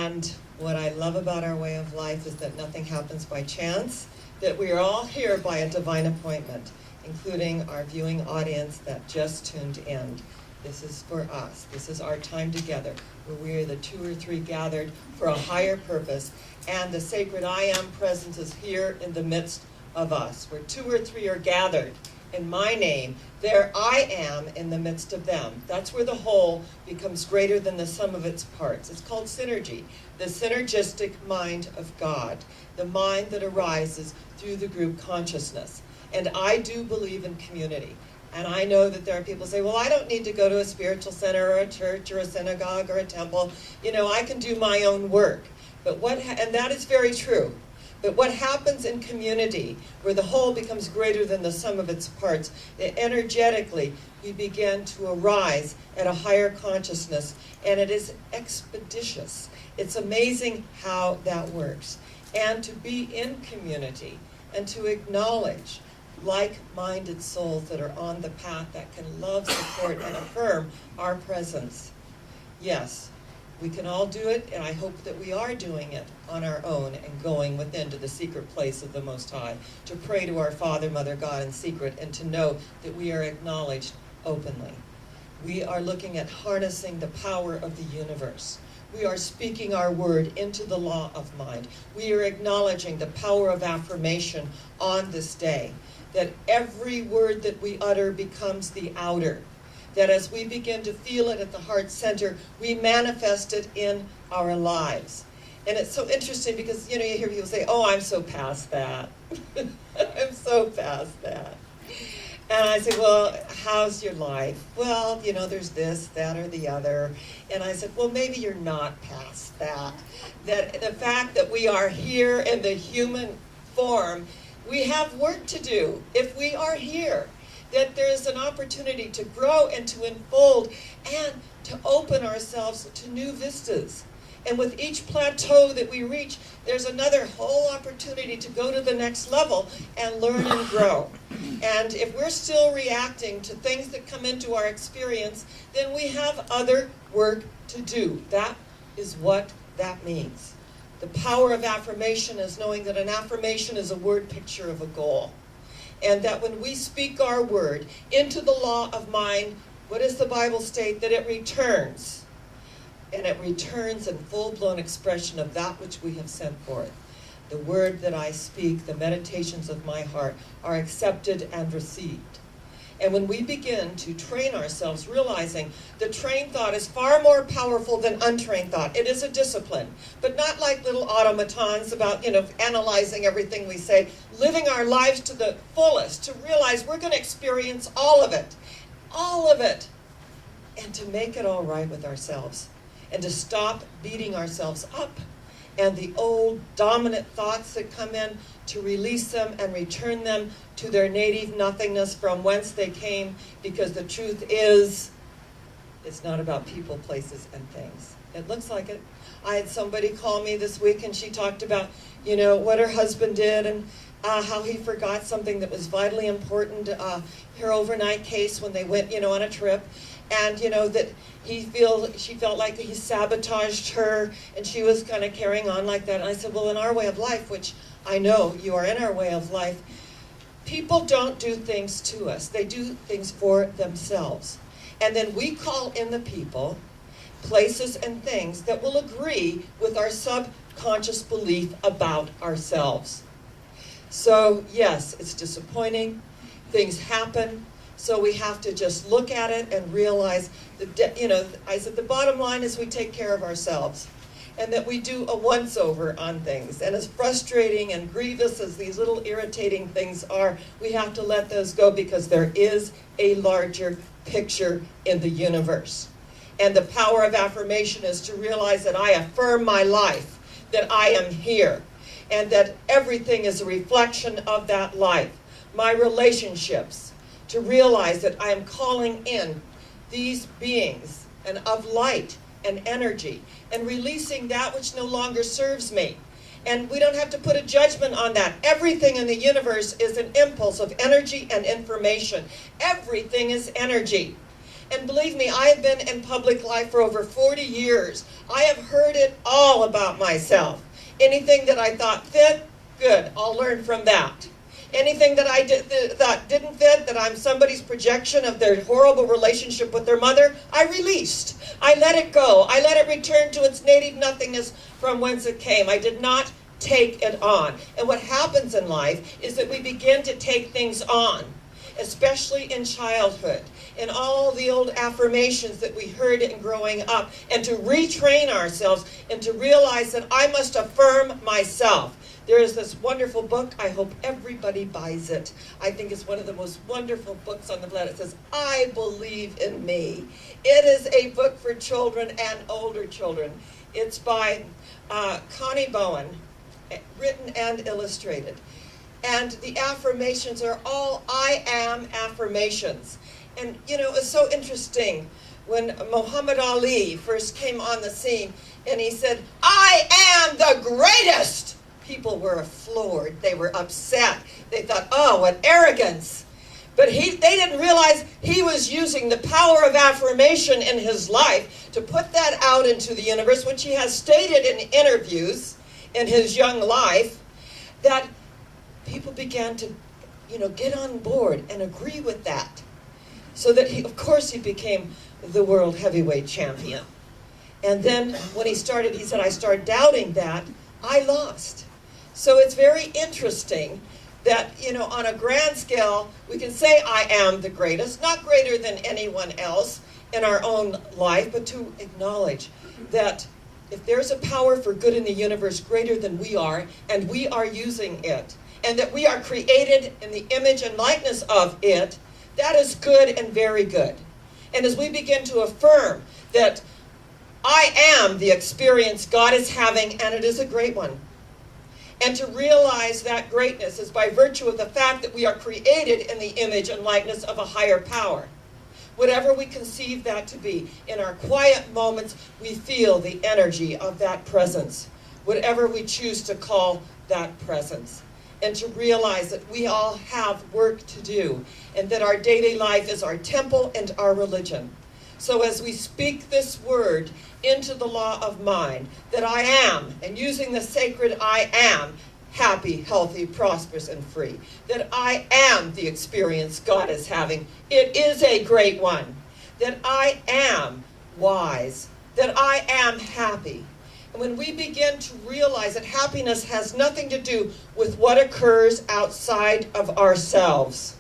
And what I love about our way of life is that nothing happens by chance, that we are all here by a divine appointment, including our viewing audience that just tuned in. This is for us. This is our time together, where we are the 2 or 3 gathered for a higher purpose, and the sacred I Am presence is here in the midst of us. Where 2 or 3 are gathered in my name, there I am in the midst of them. That's where the whole becomes greater than the sum of its parts. It's called synergy, the synergistic mind of God, the mind that arises through the group consciousness. And I do believe in community. And I know that there are people who say, well, I don't need to go to a spiritual center or a church or a synagogue or a temple. You know, I can do my own work. But and that is very true. But what happens in community, where the whole becomes greater than the sum of its parts, that energetically we begin to arise at a higher consciousness, and it is expeditious. It's amazing how that works. And to be in community and to acknowledge like-minded souls that are on the path that can love, support, and affirm our presence. Yes, we can all do it, and I hope that we are doing it on our own and going within to the secret place of the Most High, to pray to our Father, Mother, God in secret, and to know that we are acknowledged openly. We are looking at harnessing the power of the universe. We are speaking our word into the law of mind. We are acknowledging the power of affirmation on this day, that every word that we utter becomes the outer. That as we begin to feel it at the heart center, we manifest it in our lives. And it's so interesting because, you hear people say, oh, I'm so past that. I'm so past that. And I say, well, how's your life? Well, there's this, that, or the other. And I said, well, maybe you're not past that. That the fact that we are here in the human form, we have work to do if we are here. That there is an opportunity to grow and to unfold and to open ourselves to new vistas. And with each plateau that we reach, there's another whole opportunity to go to the next level and learn and grow. And if we're still reacting to things that come into our experience, then we have other work to do. That is what that means. The power of affirmation is knowing that an affirmation is a word picture of a goal. And that when we speak our word into the law of mind, what does the Bible state? That it returns. And it returns in full-blown expression of that which we have sent forth. The word that I speak, the meditations of my heart, are accepted and received. And when we begin to train ourselves, realizing the trained thought is far more powerful than untrained thought. It is a discipline, but not like little automatons about, analyzing everything we say, living our lives to the fullest, to realize we're going to experience all of it, and to make it all right with ourselves, and to stop beating ourselves up, and the old dominant thoughts that come in, to release them and return them to their native nothingness from whence they came, because the truth is, it's not about people, places, and things. It looks like it. I had somebody call me this week, and she talked about, what her husband did, and how he forgot something that was vitally important, her overnight case when they went, on a trip, and, that she felt like he sabotaged her, and she was kind of carrying on like that. And I said, well, in our way of life, which I know you are in our way of life, people don't do things to us. They do things for themselves. And then we call in the people, places, and things that will agree with our subconscious belief about ourselves. So, yes, it's disappointing. Things happen. So we have to just look at it and realize that, I said the bottom line is we take care of ourselves. And that we do a once-over on things. And as frustrating and grievous as these little irritating things are, we have to let those go because there is a larger picture in the universe. And the power of affirmation is to realize that I affirm my life, that I am here, and that everything is a reflection of that life. My relationships, to realize that I am calling in these beings and of light and energy, and releasing that which no longer serves me. And we don't have to put a judgment on that. Everything in the universe is an impulse of energy and information. Everything is energy. And believe me, I have been in public life for over 40 years. I have heard it all about myself. Anything that I thought fit, good, I'll learn from that. Anything that I thought didn't fit, that I'm somebody's projection of their horrible relationship with their mother, I released. I let it go. I let it return to its native nothingness from whence it came. I did not take it on. And what happens in life is that we begin to take things on, especially in childhood, and all the old affirmations that we heard in growing up, and to retrain ourselves and to realize that I must affirm myself. There is this wonderful book. I hope everybody buys it. I think it's one of the most wonderful books on the planet. It says, I believe in me. It is a book for children and older children. It's by Connie Bowen, written and illustrated. And the affirmations are all I am affirmations. And, it's so interesting when Muhammad Ali first came on the scene and he said, I am the greatest. People were floored. They were upset. They thought, oh, what arrogance. But they didn't realize he was using the power of affirmation in his life to put that out into the universe, which he has stated in interviews in his young life, that people began to, get on board and agree with that. So that he became the world heavyweight champion. And then when he said, I started doubting that, I lost. So it's very interesting that, on a grand scale, we can say I am the greatest, not greater than anyone else in our own life, but to acknowledge that if there's a power for good in the universe greater than we are, and we are using it, and that we are created in the image and likeness of it, that is good and very good. And as we begin to affirm that I am the experience God is having, and it is a great one, and to realize that greatness is by virtue of the fact that we are created in the image and likeness of a higher power. Whatever we conceive that to be, in our quiet moments, we feel the energy of that presence, whatever we choose to call that presence. And to realize that we all have work to do, and that our daily life is our temple and our religion. So as we speak this word into the law of mind, that I am, and using the sacred I am, happy, healthy, prosperous, and free. That I am the experience God is having. It is a great one. That I am wise. That I am happy. And when we begin to realize that happiness has nothing to do with what occurs outside of ourselves,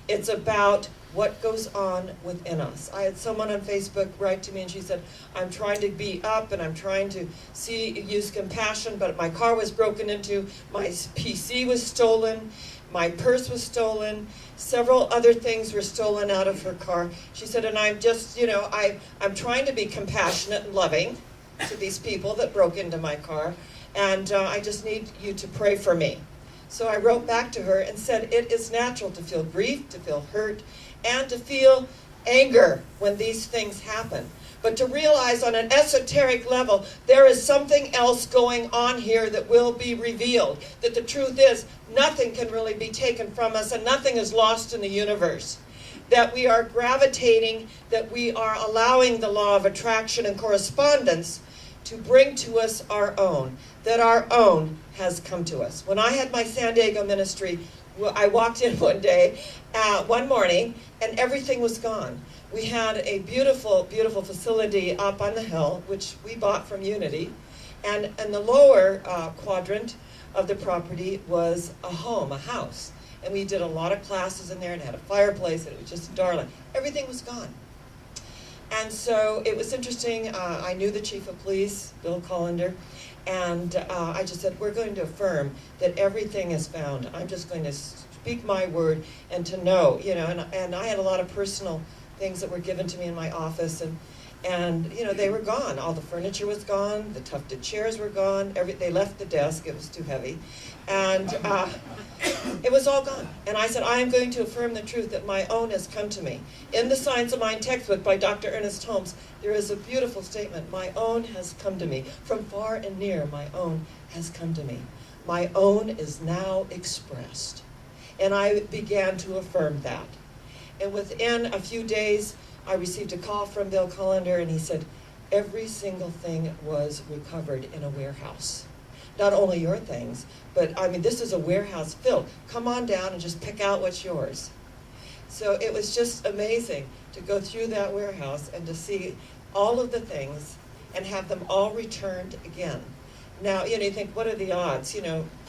it's about what goes on within us. I had someone on Facebook write to me and she said, I'm trying to be up and I'm trying to use compassion, but my car was broken into, my PC was stolen, my purse was stolen, several other things were stolen out of her car. She said, and I'm just, I'm trying to be compassionate and loving to these people that broke into my car, and I just need you to pray for me. So I wrote back to her and said, it is natural to feel grief, to feel hurt, and to feel anger when these things happen. But to realize on an esoteric level, there is something else going on here that will be revealed. That the truth is, nothing can really be taken from us and nothing is lost in the universe. That we are gravitating, that we are allowing the law of attraction and correspondence to bring to us our own. That our own has come to us. When I had my San Diego ministry, I walked in one morning, and everything was gone. We had a beautiful, beautiful facility up on the hill, which we bought from Unity. And in the lower quadrant of the property was a home, a house. And we did a lot of classes in there and had a fireplace, and it was just darling. Everything was gone. And so it was interesting. I knew the chief of police, Bill Collender, and I just said, we're going to affirm that everything is found. I'm just going to speak my word and to know, and I had a lot of personal things that were given to me in my office, and they were gone. All the furniture was gone, the tufted chairs were gone, they left the desk, it was too heavy, and it was all gone. And I said, I am going to affirm the truth that my own has come to me. In the Science of Mind textbook by Dr. Ernest Holmes, there is a beautiful statement, my own has come to me. From far and near, my own has come to me. My own is now expressed. And I began to affirm that. And within a few days, I received a call from Bill Cullender, and he said, every single thing was recovered in a warehouse. Not only your things, but I mean, this is a warehouse filled. Come on down and just pick out what's yours. So it was just amazing to go through that warehouse and to see all of the things and have them all returned again. Now, you think, what are the odds?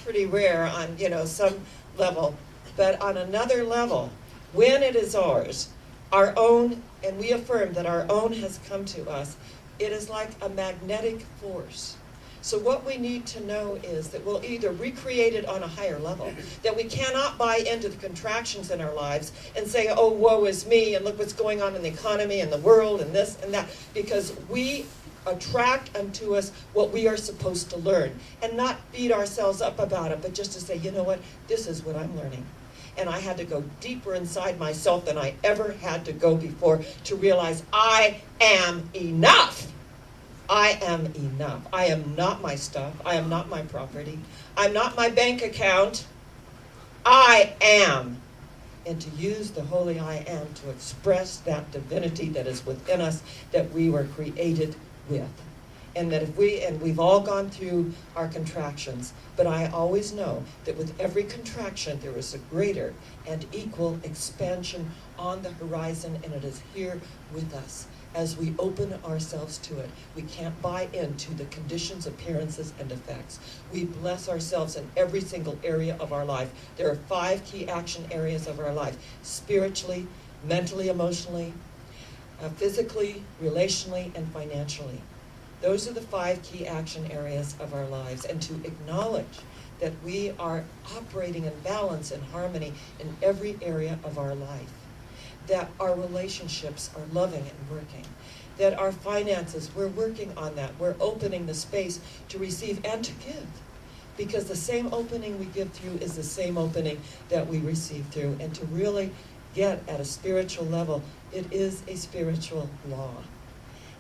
Pretty rare on, some level. But on another level, when it is ours, our own, and we affirm that our own has come to us, it is like a magnetic force. So what we need to know is that we'll either recreate it on a higher level, that we cannot buy into the contractions in our lives and say, oh, woe is me, and look what's going on in the economy and the world and this and that, because we attract unto us what we are supposed to learn, and not beat ourselves up about it, but just to say, you know what, this is what I'm learning. And I had to go deeper inside myself than I ever had to go before to realize I am enough. I am enough. I am not my stuff. I am not my property. I'm not my bank account. I am. And to use the holy I am to express that divinity that is within us that we were created with. And that we've all gone through our contractions, but I always know that with every contraction there is a greater and equal expansion on the horizon, and it is here with us. As we open ourselves to it, we can't buy into the conditions, appearances, and effects. We bless ourselves in every single area of our life. There are 5 key action areas of our life: spiritually, mentally, emotionally, physically, relationally, and financially. Those are the 5 key action areas of our lives. And to acknowledge that we are operating in balance and harmony in every area of our life. That our relationships are loving and working, that our finances, we're working on that. We're opening the space to receive and to give, because the same opening we give through is the same opening that we receive through. And to really get at a spiritual level, it is a spiritual law.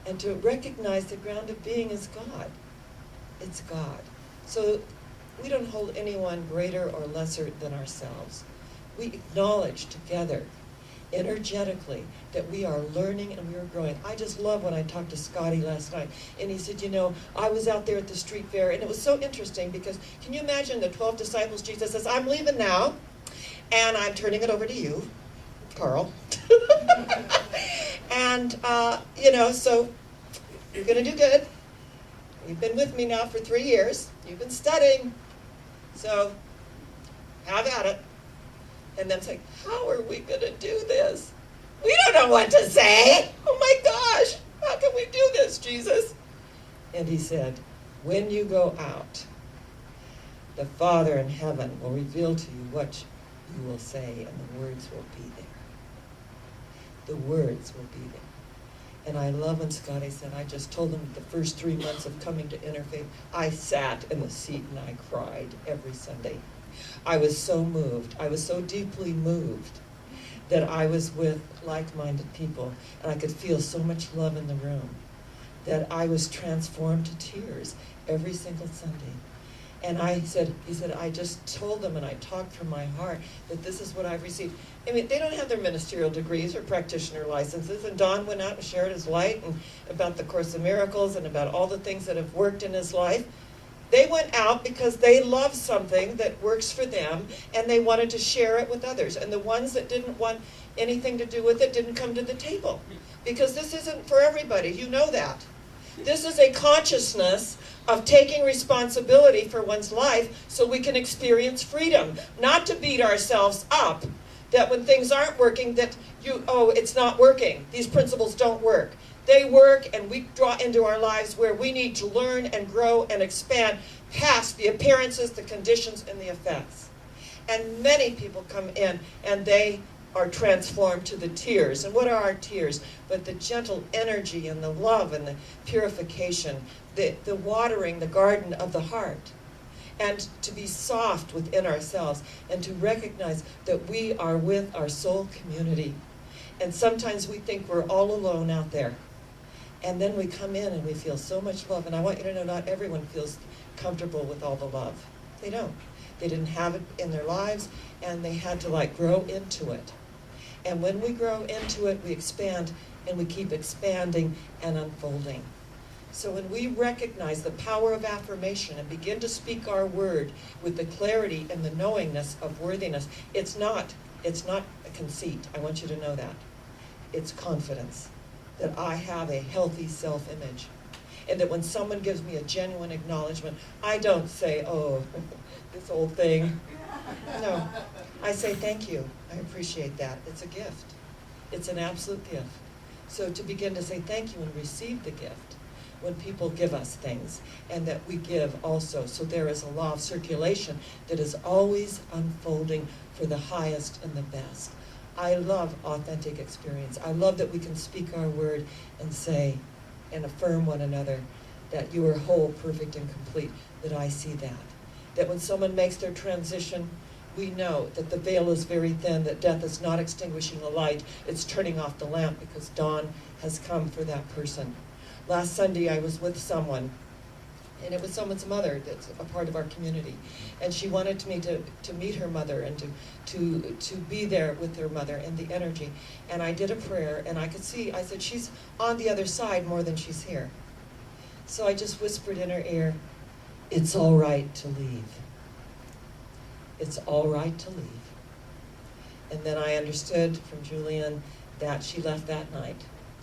And to recognize the ground of being is God. It's God. So we don't hold anyone greater or lesser than ourselves. We acknowledge together energetically that we are learning and we are growing. I just love when I talked to Scotty last night, and he said, I was out there at the street fair, and it was so interesting because can you imagine the 12 disciples? Jesus says, I'm leaving now, and I'm turning it over to you, Carl. And, so you're going to do good. You've been with me now for 3 years. You've been studying. So have at it. And then say, how are we going to do this? We don't know what to say. Oh my gosh, how can we do this, Jesus? And he said, when you go out, the Father in heaven will reveal to you what you will say, and the words will be there. The words will be there. And I love when Scotty said, I just told him the first 3 months of coming to Interfaith, I sat in the seat and I cried every Sunday. I was so moved. I was so deeply moved that I was with like-minded people, and I could feel so much love in the room that I was transformed to tears every single Sunday. And he said, I just told them and I talked from my heart that this is what I've received. I mean, they don't have their ministerial degrees or practitioner licenses, and Don went out and shared his light and about the Course of Miracles and about all the things that have worked in his life. They went out because they love something that works for them, and they wanted to share it with others. And the ones that didn't want anything to do with it didn't come to the table. Because this isn't for everybody. You know that. This is a consciousness of taking responsibility for one's life so we can experience freedom. Not to beat ourselves up that when things aren't working, that it's not working. These principles don't work. They work, and we draw into our lives where we need to learn and grow and expand past the appearances, the conditions, and the effects. And many people come in, and they are transformed to the tears. And what are our tears? But the gentle energy and the love and the purification, the watering the garden of the heart. And to be soft within ourselves, and to recognize that we are with our soul community. And sometimes we think we're all alone out there. And then we come in and we feel so much love. And I want you to know not everyone feels comfortable with all the love. They don't. They didn't have it in their lives, and they had to grow into it. And when we grow into it, we expand and we keep expanding and unfolding. So when we recognize the power of affirmation and begin to speak our word with the clarity and the knowingness of worthiness, it's not a conceit. I want you to know that. It's confidence that I have a healthy self-image. And that when someone gives me a genuine acknowledgement, I don't say, oh, this old thing. No, I say thank you. I appreciate that. It's a gift. It's an absolute gift. So to begin to say thank you and receive the gift when people give us things, and that we give also. So there is a law of circulation that is always unfolding for the highest and the best. I love authentic experience. I love that we can speak our word and say and affirm one another that you are whole, perfect, and complete, that I see that. That when someone makes their transition, we know that the veil is very thin, that death is not extinguishing the light, it's turning off the lamp because dawn has come for that person. Last Sunday I was with someone, and it was someone's mother that's a part of our community. And she wanted me to meet her mother and to be there with her mother and the energy. And I did a prayer, and I could see, I said, she's on the other side more than she's here. So I just whispered in her ear, it's all right to leave. It's all right to leave. And then I understood from Julian that she left that night,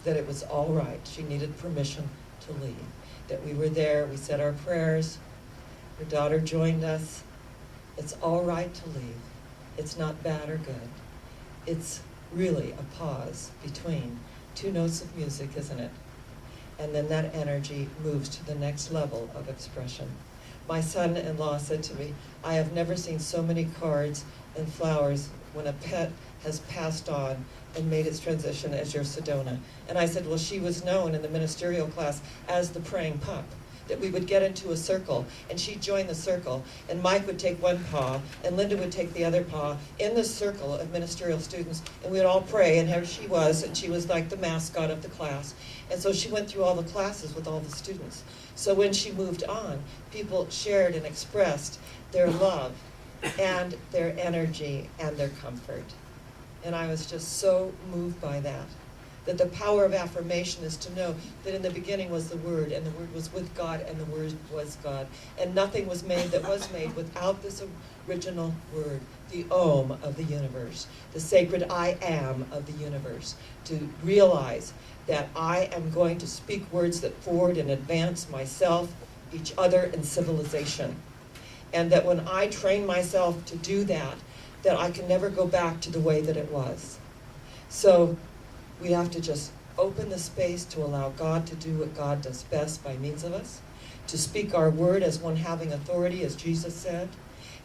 that it was all right. She needed permission to leave. That we were there, we said our prayers, her daughter joined us. It's all right to leave. It's not bad or good. It's really a pause between two notes of music, isn't it? And then that energy moves to the next level of expression. My son-in-law said to me, I have never seen so many cards and flowers when a pet has passed on and made its transition as your Sedona. And I said, well, she was known in the ministerial class as the praying pup, that we would get into a circle, and she'd join the circle, and Mike would take one paw, and Linda would take the other paw, in the circle of ministerial students, and we would all pray, and here she was, and she was like the mascot of the class. And so she went through all the classes with all the students. So when she moved on, people shared and expressed their love, and their energy, and their comfort. And I was just so moved by that. That the power of affirmation is to know that in the beginning was the Word, and the Word was with God, and the Word was God. And nothing was made that was made without this original Word, the Om of the universe, the sacred I Am of the universe. To realize that I am going to speak words that forward and advance myself, each other, and civilization. And that when I train myself to do that, that I can never go back to the way that it was. So we have to just open the space to allow God to do what God does best by means of us, to speak our word as one having authority, as Jesus said,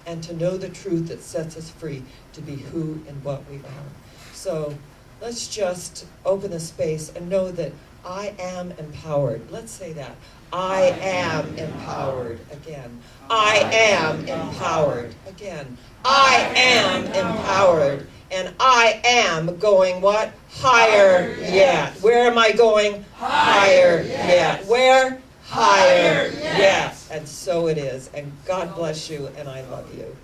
and to know the truth that sets us free to be who and what we are. So let's just open the space and know that I am empowered. Let's say that. I am empowered. Again. I am empowered. Again. I am empowered. And I am going what? Higher yet. Where am I going? Higher yet. Where? Higher yet. And so it is. And God bless you, and I love you.